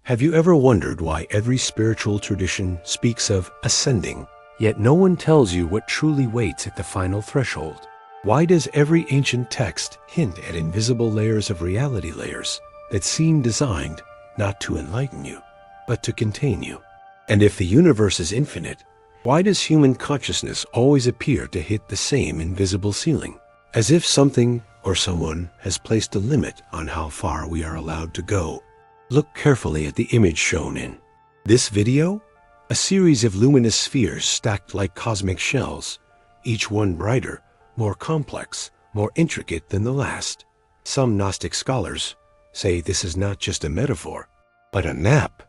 Have you ever wondered why every spiritual tradition speaks of ascending, yet no one tells you what truly waits at the final threshold? Why does every ancient text hint at invisible layers of reality layers that seem designed not to enlighten you, but to contain you? And if the universe is infinite, why does human consciousness always appear to hit the same invisible ceiling? As if something or someone has placed a limit on how far we are allowed to go. Look carefully at the image shown in this video, a series of luminous spheres stacked like cosmic shells, each one brighter, more complex, more intricate than the last. Some Gnostic scholars say this is not just a metaphor, but a map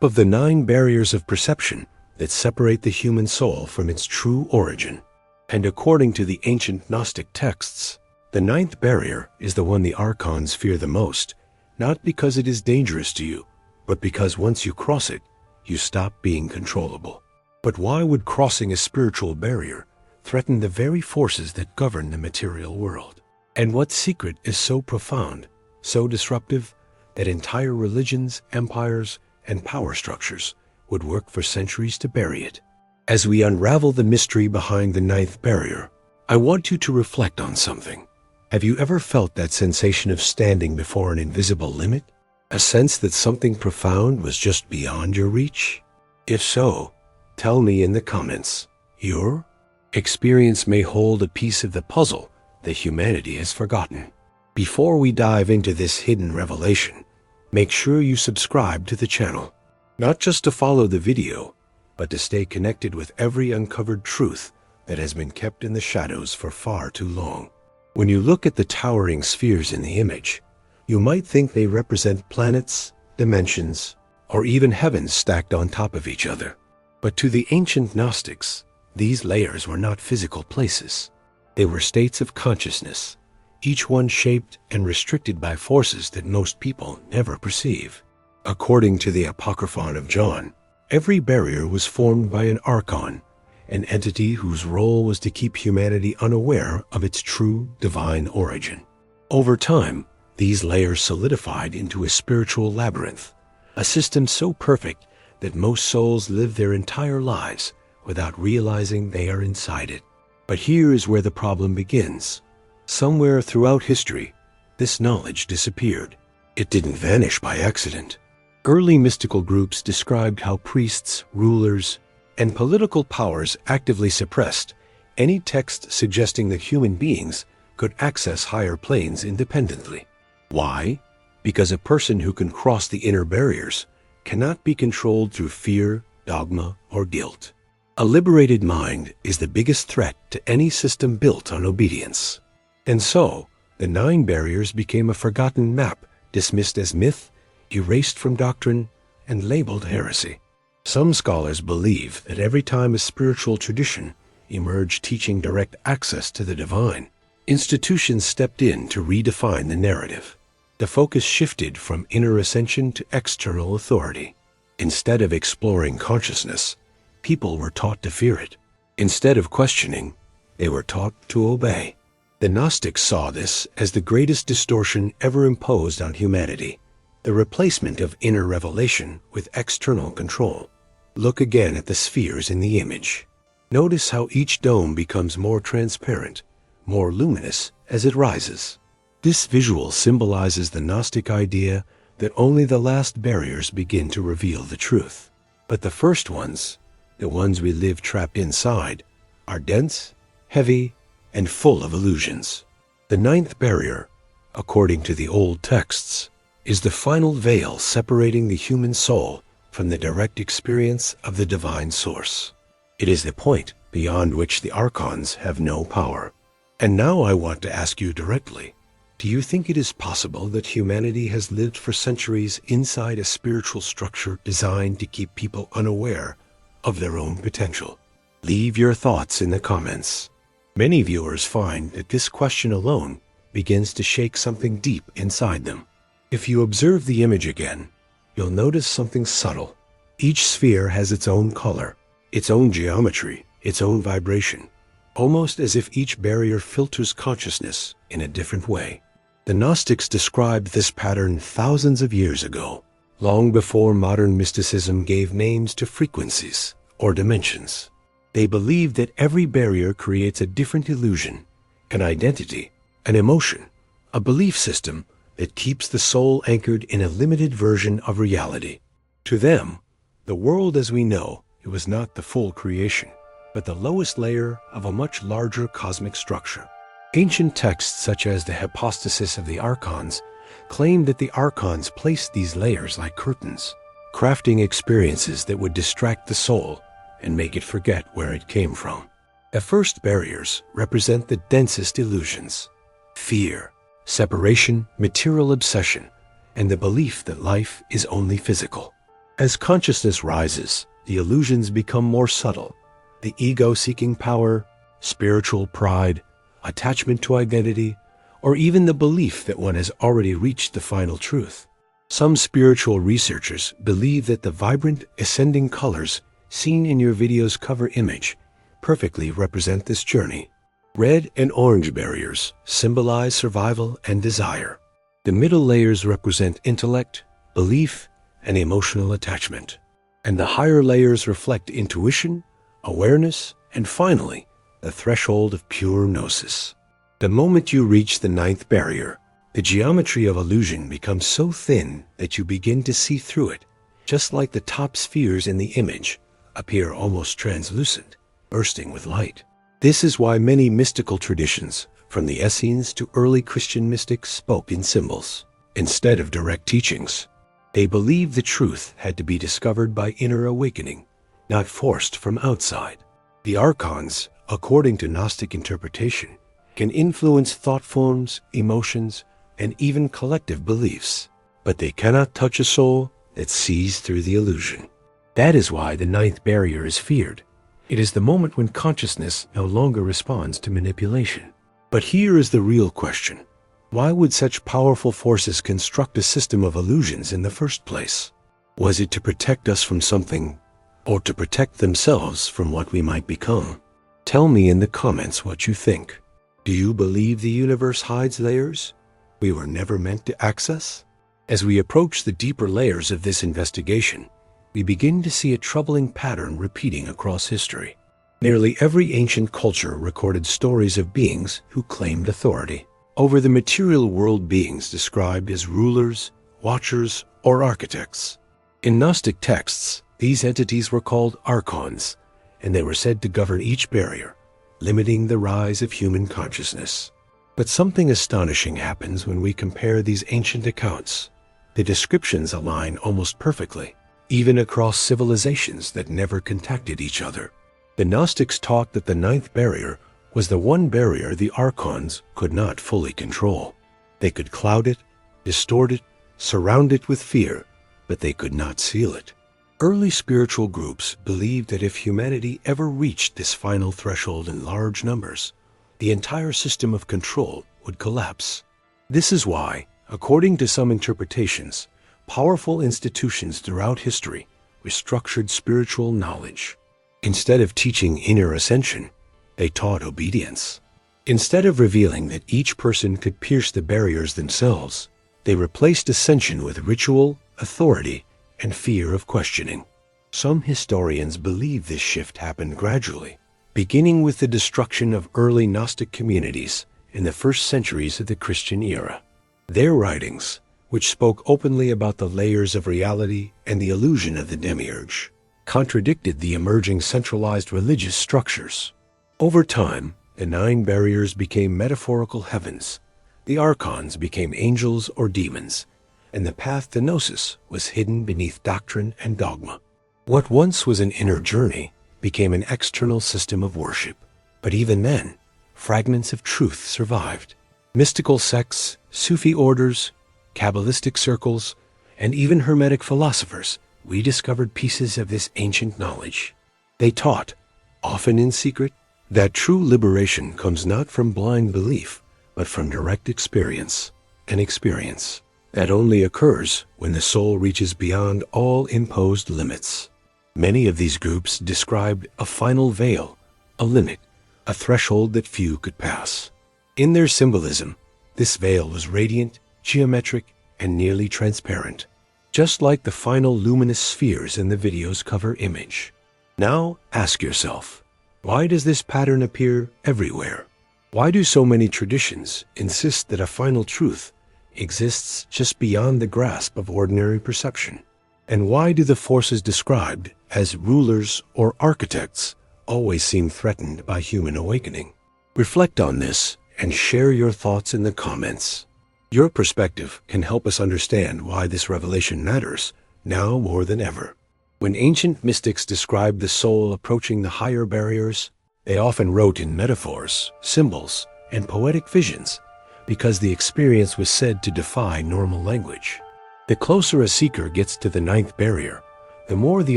of the 9 barriers of perception that separate the human soul from its true origin. And according to the ancient Gnostic texts, the 9th barrier is the one the Archons fear the most, not because it is dangerous to you, but because once you cross it, you stop being controllable. But why would crossing a spiritual barrier threaten the very forces that govern the material world? And what secret is so profound, so disruptive, that entire religions, empires, and power structures would work for centuries to bury it? As we unravel the mystery behind the 9th barrier, I want you to reflect on something. Have you ever felt that sensation of standing before an invisible limit? A sense that something profound was just beyond your reach? If so, tell me in the comments. Your experience may hold a piece of the puzzle that humanity has forgotten. Before we dive into this hidden revelation, make sure you subscribe to the channel, not just to follow the video, but to stay connected with every uncovered truth that has been kept in the shadows for far too long. When you look at the towering spheres in the image, you might think they represent planets, dimensions, or even heavens stacked on top of each other. But to the ancient Gnostics, these layers were not physical places. They were states of consciousness, each one shaped and restricted by forces that most people never perceive. According to the Apocryphon of John, every barrier was formed by an Archon, an entity whose role was to keep humanity unaware of its true divine origin. Over time, these layers solidified into a spiritual labyrinth, a system so perfect that most souls live their entire lives without realizing they are inside it. But here is where the problem begins. Somewhere throughout history, this knowledge disappeared. It didn't vanish by accident. Early mystical groups described how priests, rulers, and political powers actively suppressed any text suggesting that human beings could access higher planes independently. Why? Because a person who can cross the inner barriers cannot be controlled through fear, dogma, or guilt. A liberated mind is the biggest threat to any system built on obedience. And so, the 9 barriers became a forgotten map, dismissed as myth, erased from doctrine, and labeled heresy. Some scholars believe that every time a spiritual tradition emerged teaching direct access to the divine, institutions stepped in to redefine the narrative. The focus shifted from inner ascension to external authority. Instead of exploring consciousness, people were taught to fear it. Instead of questioning, they were taught to obey. The Gnostics saw this as the greatest distortion ever imposed on humanity, the replacement of inner revelation with external control. Look again at the spheres in the image. Notice how each dome becomes more transparent, more luminous as it rises. This visual symbolizes the Gnostic idea that only the last barriers begin to reveal the truth. But the first ones, the ones we live trapped inside, are dense, heavy, and full of illusions. The 9th barrier, according to the old texts, is the final veil separating the human soul from the direct experience of the divine source. It is the point beyond which the Archons have no power. And now I want to ask you directly, do you think it is possible that humanity has lived for centuries inside a spiritual structure designed to keep people unaware of their own potential? Leave your thoughts in the comments. Many viewers find that this question alone begins to shake something deep inside them. If you observe the image again, you'll notice something subtle. Each sphere has its own color, its own geometry, its own vibration, almost as if each barrier filters consciousness in a different way. The Gnostics described this pattern thousands of years ago, long before modern mysticism gave names to frequencies or dimensions. They believed that every barrier creates a different illusion, an identity, an emotion, a belief system that keeps the soul anchored in a limited version of reality. To them, the world as we know it was not the full creation, but the lowest layer of a much larger cosmic structure. Ancient texts such as the Hypostasis of the Archons claimed that the Archons placed these layers like curtains, crafting experiences that would distract the soul and make it forget where it came from. The first barriers represent the densest illusions: fear, separation, material obsession, and the belief that life is only physical. As consciousness rises, the illusions become more subtle. The ego seeking power, spiritual pride, attachment to identity, or even the belief that one has already reached the final truth. Some spiritual researchers believe that the vibrant, ascending colors seen in your video's cover image perfectly represent this journey. Red and orange barriers symbolize survival and desire. The middle layers represent intellect, belief, and emotional attachment. And the higher layers reflect intuition, awareness, and finally, the threshold of pure gnosis. The moment you reach the ninth barrier, the geometry of illusion becomes so thin that you begin to see through it, just like the top spheres in the image appear almost translucent, bursting with light. This is why many mystical traditions, from the Essenes to early Christian mystics, spoke in symbols instead of direct teachings. They believed the truth had to be discovered by inner awakening, not forced from outside. The Archons, according to Gnostic interpretation, can influence thought forms, emotions, and even collective beliefs, but they cannot touch a soul that sees through the illusion. That is why the ninth barrier is feared. It is the moment when consciousness no longer responds to manipulation. But here is the real question. Why would such powerful forces construct a system of illusions in the first place? Was it to protect us from something, or to protect themselves from what we might become? Tell me in the comments what you think. Do you believe the universe hides layers we were never meant to access? As we approach the deeper layers of this investigation, we begin to see a troubling pattern repeating across history. Nearly every ancient culture recorded stories of beings who claimed authority over the material world, beings described as rulers, watchers, or architects. In Gnostic texts, these entities were called Archons, and they were said to govern each barrier, limiting the rise of human consciousness. But something astonishing happens when we compare these ancient accounts. The descriptions align almost perfectly, even across civilizations that never contacted each other. The Gnostics taught that the ninth barrier was the one barrier the Archons could not fully control. They could cloud it, distort it, surround it with fear, but they could not seal it. Early spiritual groups believed that if humanity ever reached this final threshold in large numbers, the entire system of control would collapse. This is why, according to some interpretations, powerful institutions throughout history restructured spiritual knowledge. Instead of teaching inner ascension, they taught obedience. Instead of revealing that each person could pierce the barriers themselves, they replaced ascension with ritual, authority, and fear of questioning. Some historians believe this shift happened gradually, beginning with the destruction of early Gnostic communities in the first centuries of the Christian era. Their writings, which spoke openly about the layers of reality and the illusion of the demiurge, contradicted the emerging centralized religious structures. Over time, the 9 barriers became metaphorical heavens, the Archons became angels or demons, and the path to gnosis was hidden beneath doctrine and dogma. What once was an inner journey became an external system of worship. But even then, fragments of truth survived. Mystical sects, Sufi orders, Kabbalistic circles, and even Hermetic philosophers rediscovered pieces of this ancient knowledge. They taught, often in secret, that true liberation comes not from blind belief, but from direct experience, an experience that only occurs when the soul reaches beyond all imposed limits. Many of these groups described a final veil, a limit, a threshold that few could pass. In their symbolism, this veil was radiant, geometric, and nearly transparent. just like the final luminous spheres in the video's cover image. Now ask yourself, why does this pattern appear everywhere? Why do so many traditions insist that a final truth exists just beyond the grasp of ordinary perception? And why do the forces described as rulers or architects always seem threatened by human awakening? Reflect on this and share your thoughts in the comments. Your perspective can help us understand why this revelation matters now more than ever. When ancient mystics described the soul approaching the higher barriers, they often wrote in metaphors, symbols, and poetic visions because the experience was said to defy normal language. The closer a seeker gets to the ninth barrier, the more the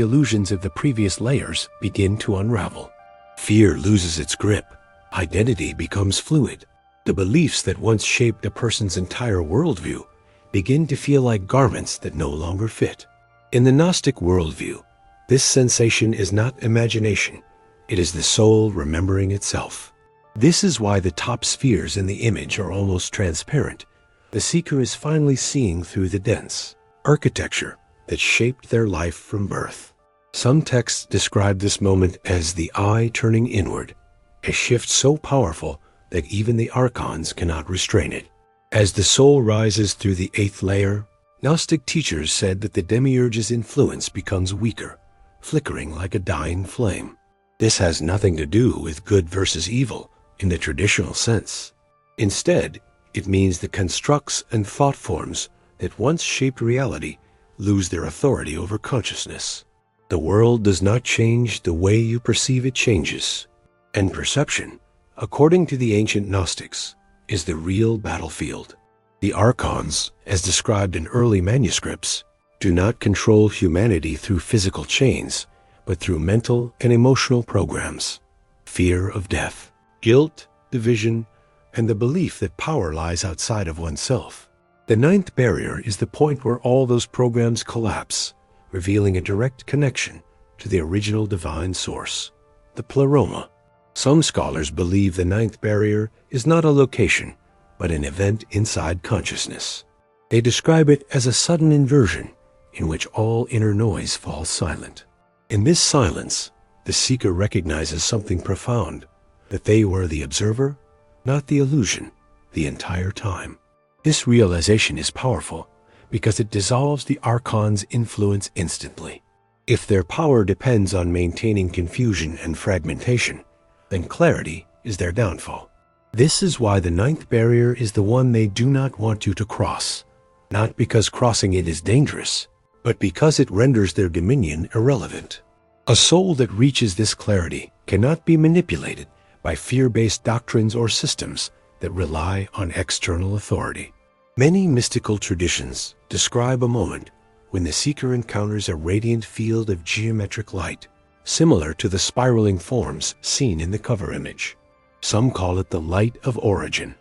illusions of the previous layers begin to unravel. Fear loses its grip. Identity becomes fluid. The beliefs that once shaped a person's entire worldview begin to feel like garments that no longer fit. In the Gnostic worldview, this sensation is not imagination. It is the soul remembering itself. This is why the top spheres in the image are almost transparent. The seeker is finally seeing through the dense architecture that shaped their life from birth. Some texts describe this moment as the eye turning inward, a shift so powerful that even the Archons cannot restrain it. As the soul rises through the eighth layer, Gnostic teachers said that the demiurge's influence becomes weaker, flickering like a dying flame. This has nothing to do with good versus evil in the traditional sense. Instead, it means the constructs and thought forms that once shaped reality lose their authority over consciousness. The world does not change, the way you perceive it changes. And perception, according to the ancient Gnostics, is the real battlefield. The Archons, as described in early manuscripts, do not control humanity through physical chains, but through mental and emotional programs. Fear of death, guilt, division, and the belief that power lies outside of oneself. The ninth barrier is the point where all those programs collapse, revealing a direct connection to the original divine source, the pleroma. Some scholars believe the ninth barrier is not a location, but an event inside consciousness. They describe it as a sudden inversion in which all inner noise falls silent. In this silence, the seeker recognizes something profound, that they were the observer, not the illusion, the entire time. This realization is powerful because it dissolves the Archon's influence instantly. If their power depends on maintaining confusion and fragmentation, then clarity is their downfall. This is why the ninth barrier is the one they do not want you to cross, not because crossing it is dangerous, but because it renders their dominion irrelevant. A soul that reaches this clarity cannot be manipulated by fear-based doctrines or systems that rely on external authority. Many mystical traditions describe a moment when the seeker encounters a radiant field of geometric light, similar to the spiraling forms seen in the cover image. Some call it the light of origin.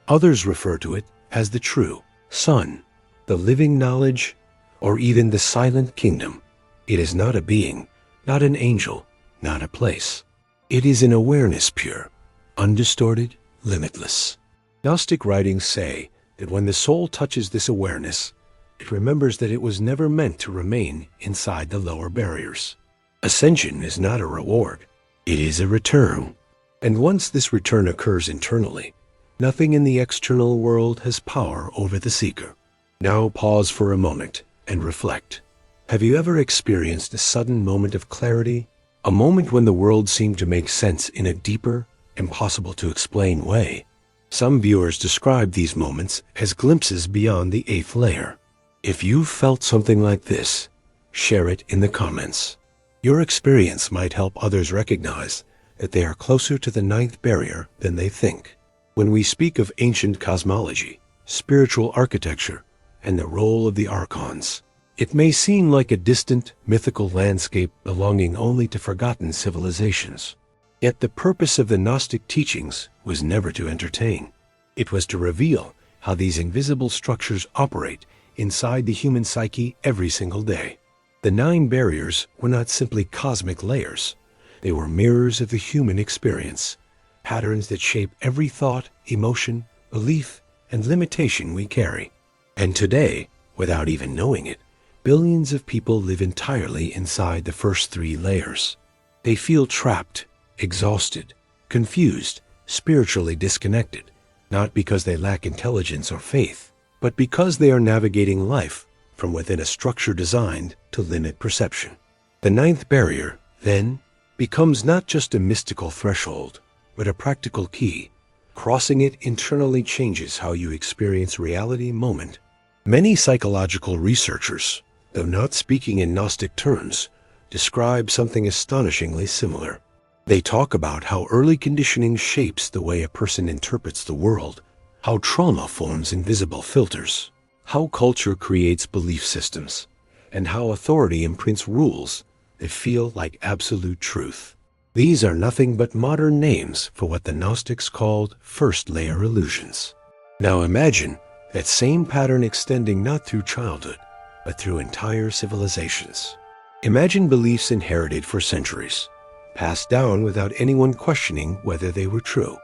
Others refer to it as the true sun, the living knowledge, or even the silent kingdom. It is not a being, not an angel, not a place. It is an awareness pure, undistorted, limitless. Gnostic writings say that when the soul touches this awareness, it remembers that it was never meant to remain inside the lower barriers. Ascension is not a reward, it is a return. And once this return occurs internally, nothing in the external world has power over the seeker. Now pause for a moment and reflect. Have you ever experienced a sudden moment of clarity? A moment when the world seemed to make sense in a deeper, impossible to explain way? Some viewers describe these moments as glimpses beyond the eighth layer. If you've felt something like this, share it in the comments. Your experience might help others recognize that they are closer to the ninth barrier than they think. When we speak of ancient cosmology, spiritual architecture, and the role of the Archons, it may seem like a distant, mythical landscape belonging only to forgotten civilizations. Yet the purpose of the Gnostic teachings was never to entertain. It was to reveal how these invisible structures operate inside the human psyche every single day. The 9 barriers were not simply cosmic layers. They were mirrors of the human experience, patterns that shape every thought, emotion, belief, and limitation we carry. And today, without even knowing it, Billions of people live entirely inside the first three layers. They feel trapped, exhausted, confused, spiritually disconnected, not because they lack intelligence or faith, but because they are navigating life from within a structure designed to limit perception. The ninth barrier, then, becomes not just a mystical threshold, but a practical key. Crossing it internally changes how you experience reality moment. Many psychological researchers, though not speaking in Gnostic terms, describe something astonishingly similar. They talk about how early conditioning shapes the way a person interprets the world, how trauma forms invisible filters, how culture creates belief systems, and how authority imprints rules that feel like absolute truth. These are nothing but modern names for what the Gnostics called first-layer illusions. Now imagine that same pattern extending not through childhood, but through entire civilizations. Imagine beliefs inherited for centuries, passed down without anyone questioning whether they were true.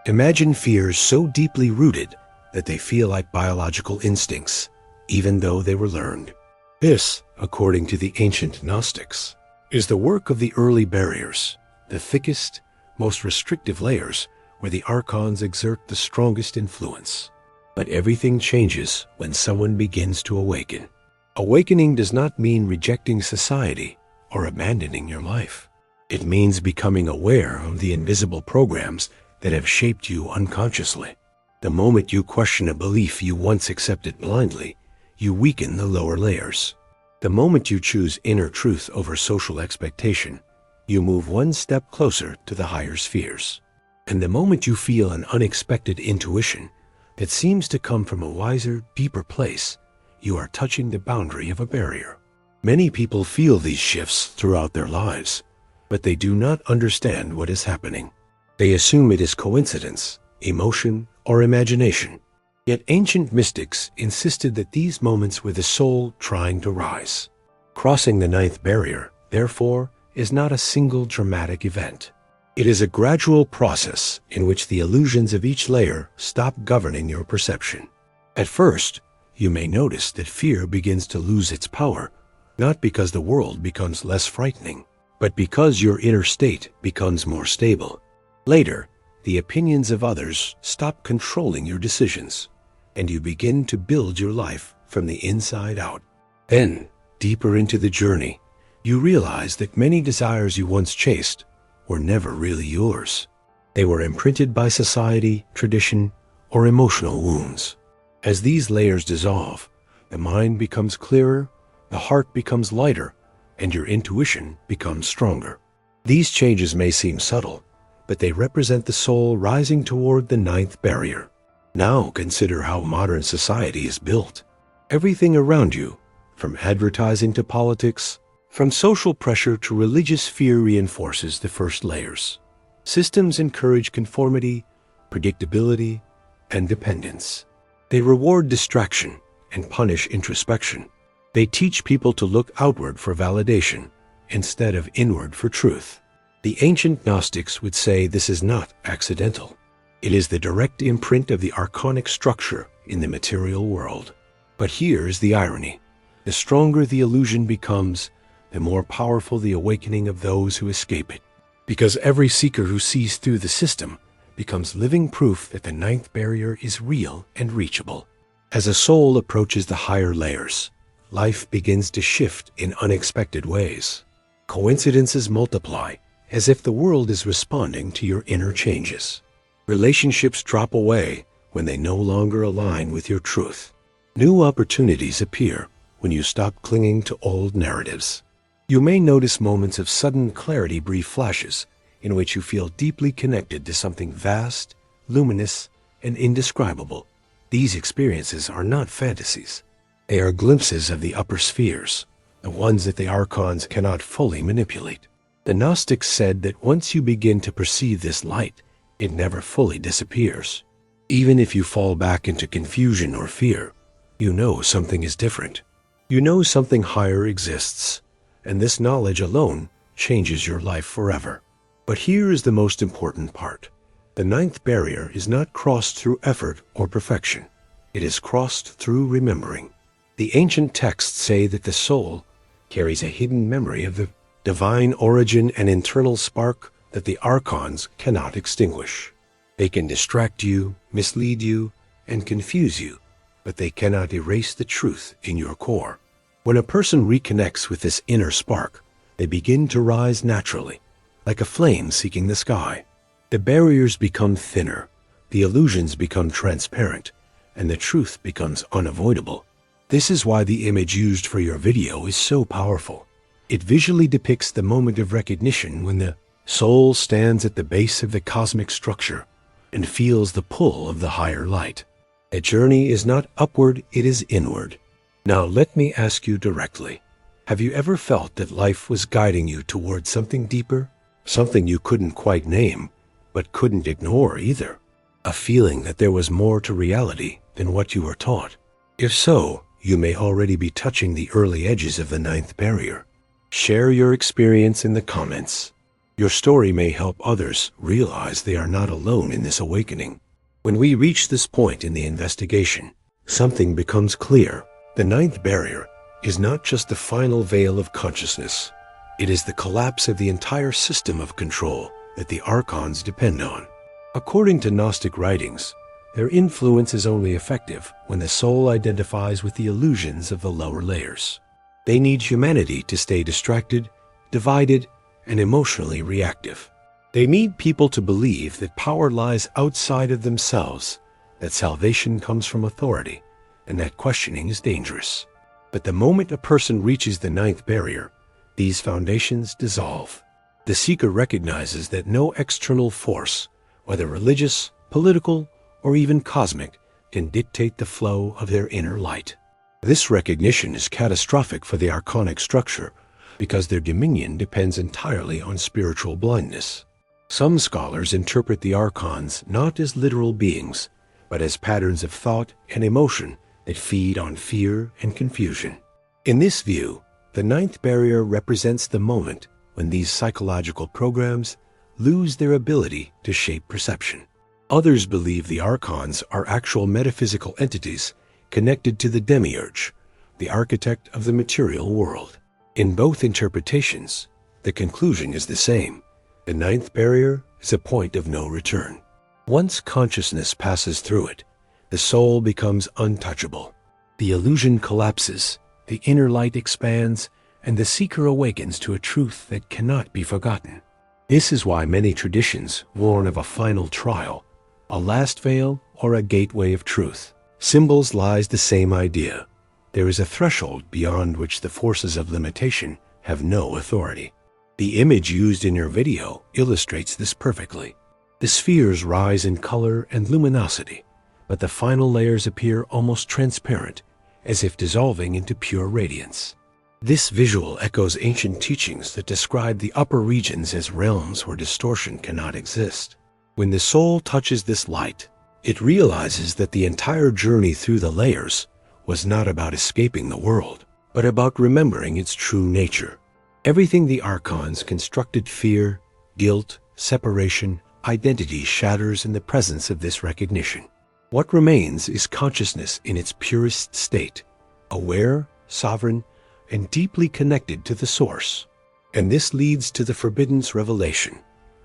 Imagine fears so deeply rooted that they feel like biological instincts, even though they were learned. This, according to the ancient Gnostics, is the work of the early barriers, the thickest, most restrictive layers where the Archons exert the strongest influence. But everything changes when someone begins to awaken. Awakening does not mean rejecting society or abandoning your life. It means becoming aware of the invisible programs that have shaped you unconsciously. The moment you question a belief you once accepted blindly, you weaken the lower layers. The moment you choose inner truth over social expectation, you move one step closer to the higher spheres. And the moment you feel an unexpected intuition that seems to come from a wiser, deeper place, you are touching the boundary of a barrier. Many people feel these shifts throughout their lives, but they do not understand what is happening. They assume it is coincidence, emotion, or imagination. Yet ancient mystics insisted that these moments were the soul trying to rise. Crossing the ninth barrier, therefore, is not a single dramatic event. It is a gradual process in which the illusions of each layer stop governing your perception. At first, you may notice that fear begins to lose its power, not because the world becomes less frightening, but because your inner state becomes more stable. Later, the opinions of others stop controlling your decisions, and you begin to build your life from the inside out. Then, deeper into the journey, you realize that many desires you once chased were never really yours. They were imprinted by society, tradition, or emotional wounds. As these layers dissolve, the mind becomes clearer, the heart becomes lighter, and your intuition becomes stronger. These changes may seem subtle, but they represent the soul rising toward the ninth barrier. Now consider how modern society is built. Everything around you, from advertising to politics, from social pressure to religious fear, reinforces the first layers. Systems encourage conformity, predictability, and dependence. They reward distraction and punish introspection. They teach people to look outward for validation instead of inward for truth. The ancient Gnostics would say this is not accidental. It is the direct imprint of the archonic structure in the material world. But here is the irony. The stronger the illusion becomes, the more powerful the awakening of those who escape it. Because every seeker who sees through the system becomes living proof that the ninth barrier is real and reachable. As a soul approaches the higher layers, life begins to shift in unexpected ways. Coincidences multiply, as if the world is responding to your inner changes. Relationships drop away when they no longer align with your truth. New opportunities appear when you stop clinging to old narratives. You may notice moments of sudden clarity, brief flashes, in which you feel deeply connected to something vast, luminous, and indescribable. These experiences are not fantasies. They are glimpses of the upper spheres, the ones that the Archons cannot fully manipulate. The Gnostics said that once you begin to perceive this light, it never fully disappears. Even if you fall back into confusion or fear, you know something is different. You know something higher exists, and this knowledge alone changes your life forever. But here is the most important part. The ninth barrier is not crossed through effort or perfection. It is crossed through remembering. The ancient texts say that the soul carries a hidden memory of the divine origin and internal spark that the Archons cannot extinguish. They can distract you, mislead you, and confuse you, but they cannot erase the truth in your core. When a person reconnects with this inner spark, they begin to rise naturally, like a flame seeking the sky. The barriers become thinner, the illusions become transparent, and the truth becomes unavoidable. This is why the image used for your video is so powerful. It visually depicts the moment of recognition when the soul stands at the base of the cosmic structure and feels the pull of the higher light. A journey is not upward, it is inward. Now let me ask you directly. Have you ever felt that life was guiding you towards something deeper? Something you couldn't quite name, but couldn't ignore either? A feeling that there was more to reality than what you were taught? If so, you may already be touching the early edges of the ninth barrier. Share your experience in the comments. Your story may help others realize they are not alone in this awakening. When we reach this point in the investigation, something becomes clear. The ninth barrier is not just the final veil of consciousness. It is the collapse of the entire system of control that the Archons depend on. According to Gnostic writings, their influence is only effective when the soul identifies with the illusions of the lower layers. They need humanity to stay distracted, divided, and emotionally reactive. They need people to believe that power lies outside of themselves, that salvation comes from authority, and that questioning is dangerous. But the moment a person reaches the ninth barrier, these foundations dissolve. The seeker recognizes that no external force, whether religious, political, or even cosmic, can dictate the flow of their inner light. This recognition is catastrophic for the archonic structure because their dominion depends entirely on spiritual blindness. Some scholars interpret the Archons not as literal beings, but as patterns of thought and emotion that feed on fear and confusion. In this view, the ninth barrier represents the moment when these psychological programs lose their ability to shape perception. Others believe the Archons are actual metaphysical entities connected to the demiurge, the architect of the material world. In both interpretations, the conclusion is the same. The ninth barrier is a point of no return. Once consciousness passes through it, the soul becomes untouchable. The illusion collapses, the inner light expands, and the seeker awakens to a truth that cannot be forgotten. This is why many traditions warn of a final trial, a last veil, or a gateway of truth. Symbols lies the same idea. There is a threshold beyond which the forces of limitation have no authority. The image used in your video illustrates this perfectly. The spheres rise in color and luminosity, but the final layers appear almost transparent, as if dissolving into pure radiance. This visual echoes ancient teachings that describe the upper regions as realms where distortion cannot exist. When the soul touches this light, it realizes that the entire journey through the layers was not about escaping the world, but about remembering its true nature. Everything the Archons constructed, fear, guilt, separation, identity, shatters in the presence of this recognition. What remains is consciousness in its purest state, aware, sovereign, and deeply connected to the source. And this leads to the Forbidden's revelation.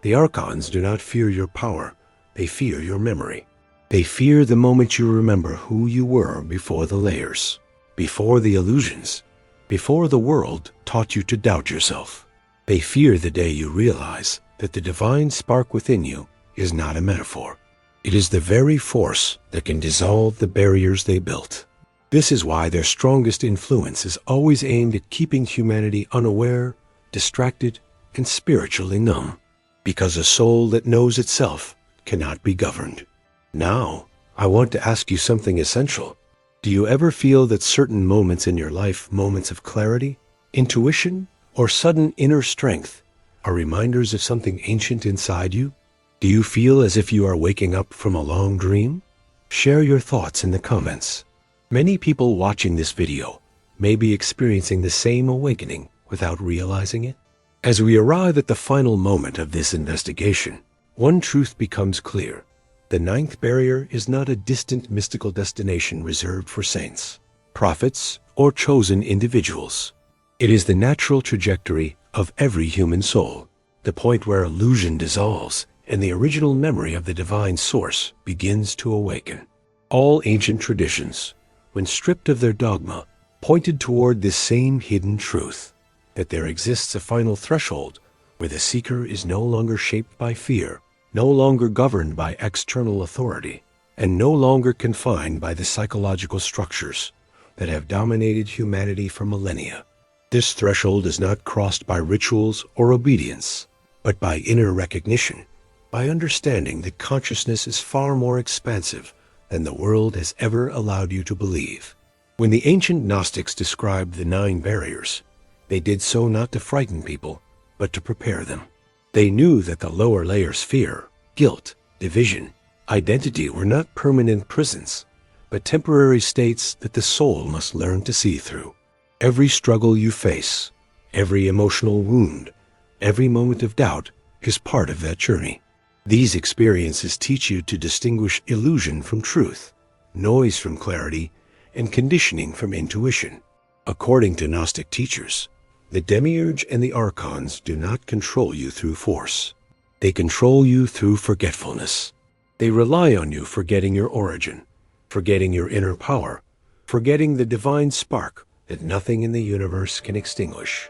The Archons do not fear your power, they fear your memory. They fear the moment you remember who you were before the layers, before the illusions, before the world taught you to doubt yourself. They fear the day you realize that the divine spark within you is not a metaphor. It is the very force that can dissolve the barriers they built. This is why their strongest influence is always aimed at keeping humanity unaware, distracted, and spiritually numb, because a soul that knows itself cannot be governed. Now, I want to ask you something essential. Do you ever feel that certain moments in your life, moments of clarity, intuition, or sudden inner strength, are reminders of something ancient inside you? Do you feel as if you are waking up from a long dream? Share your thoughts in the comments. Many people watching this video may be experiencing the same awakening without realizing it. As we arrive at the final moment of this investigation, one truth becomes clear. The ninth barrier is not a distant mystical destination reserved for saints. prophets, or chosen individuals. It is the natural trajectory of every human soul, the point where illusion dissolves and the original memory of the divine source begins to awaken. All ancient traditions, when stripped of their dogma, pointed toward this same hidden truth, that there exists a final threshold where the seeker is no longer shaped by fear, no longer governed by external authority, and no longer confined by the psychological structures that have dominated humanity for millennia. This threshold is not crossed by rituals or obedience, but by inner recognition, by understanding that consciousness is far more expansive than the world has ever allowed you to believe. When the ancient Gnostics described the 9 barriers, they did so not to frighten people, but to prepare them. They knew that the lower layers, fear, guilt, division, identity, were not permanent prisons, but temporary states that the soul must learn to see through. Every struggle you face, every emotional wound, every moment of doubt is part of that journey. These experiences teach you to distinguish illusion from truth, noise from clarity, and conditioning from intuition. According to Gnostic teachers, the Demiurge and the Archons do not control you through force. They control you through forgetfulness. They rely on you forgetting your origin, forgetting your inner power, forgetting the divine spark that nothing in the universe can extinguish.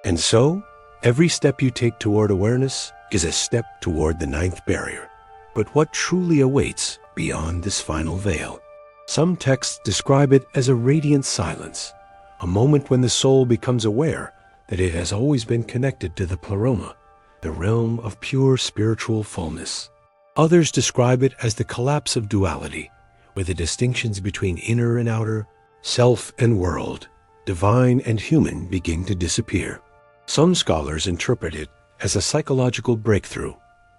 And so, every step you take toward awareness is a step toward the 9th barrier. But what truly awaits beyond this final veil? Some texts describe it as a radiant silence, a moment when the soul becomes aware that it has always been connected to the pleroma, the realm of pure spiritual fullness. Others describe it as the collapse of duality, where the distinctions between inner and outer, self and world, divine and human begin to disappear. Some scholars interpret it as a psychological breakthrough,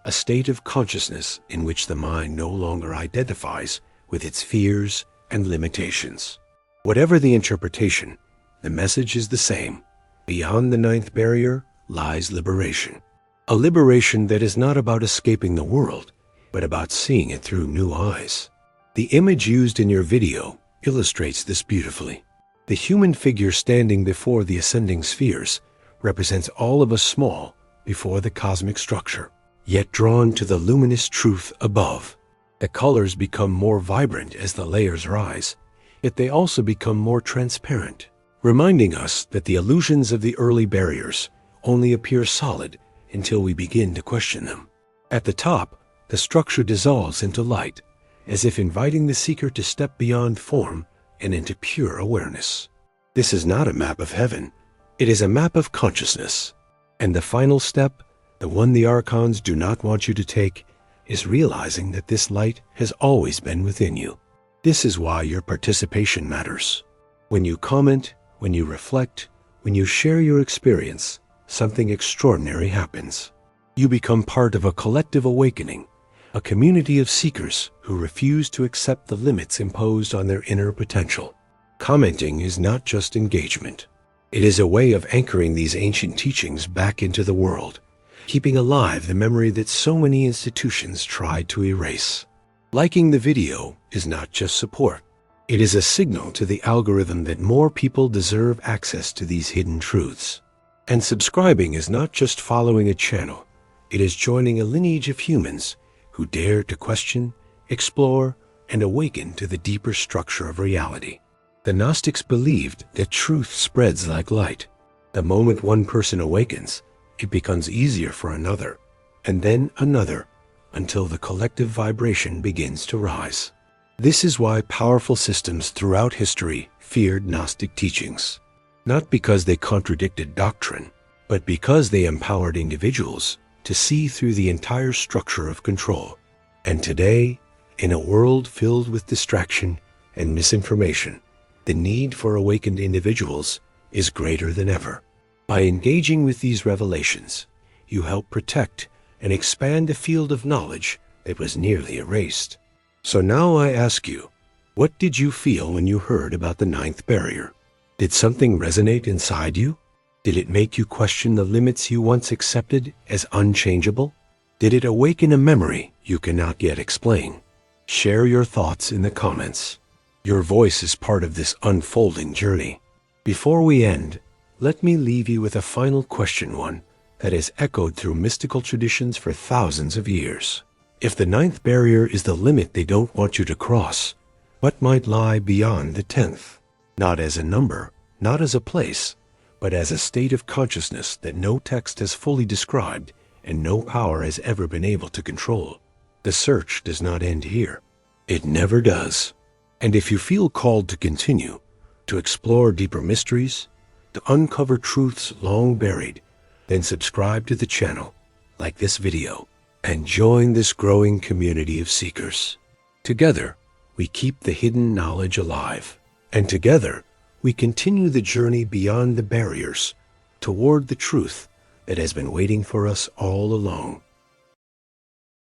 a state of consciousness in which the mind no longer identifies with its fears and limitations. Whatever the interpretation, the message is the same. Beyond the 9th barrier lies liberation. A liberation that is not about escaping the world, but about seeing it through new eyes. The image used in your video illustrates this beautifully. The human figure standing before the ascending spheres represents all of us small before the cosmic structure, yet drawn to the luminous truth above. The colors become more vibrant as the layers rise, yet they also become more transparent, reminding us that the illusions of the early barriers only appear solid until we begin to question them. At the top, the structure dissolves into light, as if inviting the seeker to step beyond form and into pure awareness. This is not a map of heaven. It is a map of consciousness. And the final step, the one the Archons do not want you to take, is realizing that this light has always been within you. This is why your participation matters. When you comment, when you reflect, when you share your experience, something extraordinary happens. You become part of a collective awakening, a community of seekers who refuse to accept the limits imposed on their inner potential. Commenting is not just engagement. It is a way of anchoring these ancient teachings back into the world, keeping alive the memory that so many institutions tried to erase. Liking the video is not just support. It is a signal to the algorithm that more people deserve access to these hidden truths. And subscribing is not just following a channel. It is joining a lineage of humans who dare to question, explore, and awaken to the deeper structure of reality. The Gnostics believed that truth spreads like light. The moment one person awakens, it becomes easier for another, and then another, until the collective vibration begins to rise. This is why powerful systems throughout history feared Gnostic teachings, not because they contradicted doctrine, but because they empowered individuals to see through the entire structure of control. And today, in a world filled with distraction and misinformation, the need for awakened individuals is greater than ever. By engaging with these revelations, you help protect and expand a field of knowledge that was nearly erased. So now I ask you, what did you feel when you heard about the 9th barrier? Did something resonate inside you? Did it make you question the limits you once accepted as unchangeable? Did it awaken a memory you cannot yet explain? Share your thoughts in the comments. Your voice is part of this unfolding journey. Before we end, let me leave you with a final question, one that has echoed through mystical traditions for thousands of years. If the ninth barrier is the limit they don't want you to cross, what might lie beyond the 10th? Not as a number, not as a place, but as a state of consciousness that no text has fully described and no power has ever been able to control. The search does not end here. It never does. And if you feel called to continue, to explore deeper mysteries, to uncover truths long buried, then subscribe to the channel, like this video, and join this growing community of seekers. Together, we keep the hidden knowledge alive. And together, we continue the journey beyond the barriers toward the truth that has been waiting for us all along.